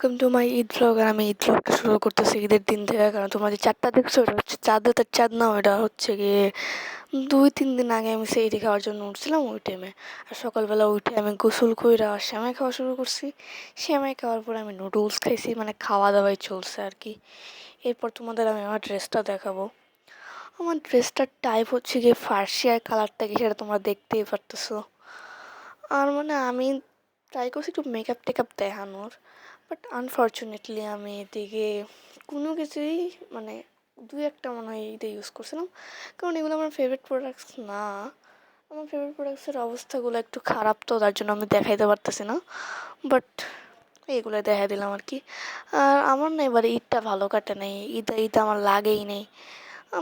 Welcome to my Eid vlog. আর আমি ঈদ ভ্লগটা শুরু করতেছি ঈদের দিন থেকে, কারণ তোমরা যে চাঁদটা দেখছো ওটা হচ্ছে চাঁদের চাঁদ না, ওটা হচ্ছে গিয়ে 2-3 দিন আগে আমি সেইটি খাওয়ার জন্য উঠছিলাম ওই টাইমে। আর সকালবেলা উঠে আমি গোসল কইরা সেমাই খাওয়া শুরু করছি। সেমাই খাওয়ার পর আমি নুডলস খাইছি, মানে খাওয়া দাওয়াই চলছে আর কি। এরপর তোমাদের আমি আমার ড্রেসটা দেখাবো। আমার ড্রেসটার টাইপ হচ্ছে গিয়ে ফার্সি, আর কালারটা কি সেটা তোমরা দেখতেই পারতেছো। আর মানে আমি ট্রাই করছি একটু মেকআপ টেকআপ দেখানোর, বাট আনফর্চুনেটলি আমি এদিকে কোনো কিছুই মানে দু একটা মনে হয় এটা ইউজ করছিলাম, কারণ এগুলো আমার ফেভারিট প্রোডাক্টস না। আমার ফেভারিট প্রোডাক্টসের অবস্থাগুলো একটু খারাপ, তো তার জন্য আমি দেখাইতে পারতেছি না, বাট এইগুলো দেখা দিলাম আর কি। আর আমার না এবার ঈদটা ভালো কাটে নাই, ঈদ ঈদ আমার লাগেই নেই।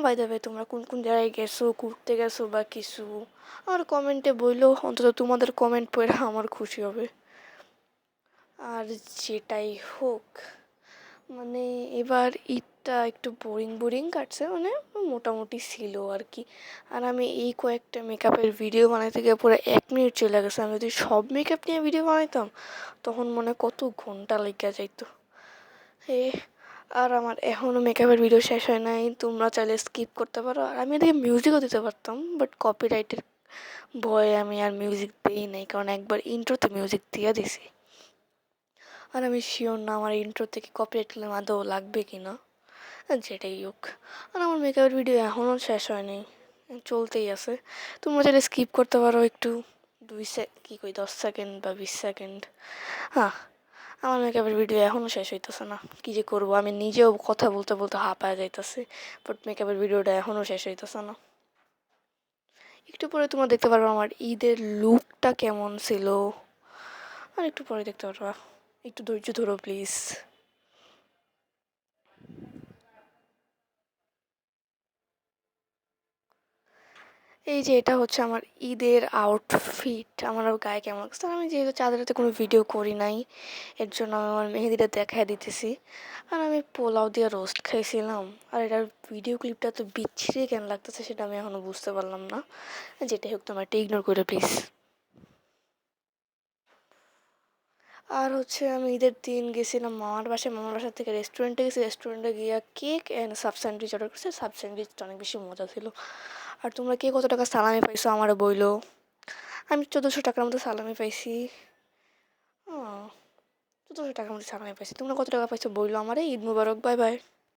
বাই দ্য ওয়ে, তোমরা কোন কোন জায়গায় গেছো, ঘুরতে গেছো বা কিছু আমার কমেন্টে বইলো, অন্তত তোমাদের কমেন্ট পড়ে আমার খুশি হবে। আর যেটাই হোক, মানে এবার ঈদটা একটু বোরিং বোরিং কাটছে, মানে মোটামুটি ছিল আর কি। আর আমি এই কয়েকটা মেকআপের ভিডিও বানাইতে গিয়ে পুরো 1 মিনিট চলে গেছে। আমি যদি সব মেকআপ নিয়ে ভিডিও বানাইতাম তখন মনে কত ঘন্টা লেগে যাইতো। এ আর আমার এখনও মেকআপের ভিডিও শেষ হয় নাই, তোমরা চাইলে স্কিপ করতে পারো। আর আমি এদিকে মিউজিকও দিতে পারতাম, বাট কপিরাইটের ভয়ে আমি আর মিউজিক দিই নাই, কারণ একবার ইন্ট্রোতে মিউজিক দিয়ে দিছি। আর আমি শিওর না আমার ইন্ট্রো থেকে কপিরাইট ক্লেম আদৌ লাগবে কি না। যেটাই হোক, আর আমার মেকআপের ভিডিও এখনও শেষ হয়নি, চলতেই আছে। তোমরা চাইলে স্কিপ করতে পারো একটু, 10 সেকেন্ড বা 20 সেকেন্ড। হ্যাঁ, আমার মেকআপের ভিডিও এখনও শেষ হইতেছে না। কী যে করবো, আমি নিজেও কথা বলতে বলতে হাঁপায় যাইতেছি, বাট মেকআপের ভিডিওটা এখনও শেষ হইতেছে না। একটু পরে তোমরা দেখতে পারবো আমার ঈদের লুকটা কেমন ছিল, আর একটু পরে দেখতে পারবা। একটু ধৈর্য ধরো প্লিজ। এই যে এটা হচ্ছে আমার ঈদের আউটফিট, আমার গায়ে কেমন লাগছে। আর আমি যেহেতু চাঁদরাতে কোনো ভিডিও করি নাই, এর জন্য আমি আমার মেহেদিটা দেখা দিতেছি। আর আমি পোলাও দিয়ে রোস্ট খাইছিলাম, আর এটার ভিডিও ক্লিপটা তো বিচ্ছিরি কেন লাগতেছে সেটা আমি এখনও বুঝতে পারলাম না। যেটাই হোক, তোমার এটা ইগনোর করে প্লিজ। আর হচ্ছে আমি ঈদের দিন গেছিলাম মামার বাসায়, মামার বাসা থেকে রেস্টুরেন্টে গেছি, রেস্টুরেন্টে গিয়ে cake and sub sandwich order করছি। সাব স্যান্ডউইচটা অনেক বেশি মজা ছিল। আর তোমরা কে কত টাকা সালামি পাইছো আমারও বইলো। আমি 1400 টাকার মতো সালামি পাইছি। ও, 1400 টাকার মতো সালামি পাইছি। তোমরা কত টাকা পাইছো বইলো আমারে। ঈদ মুবারক, বাই বাই।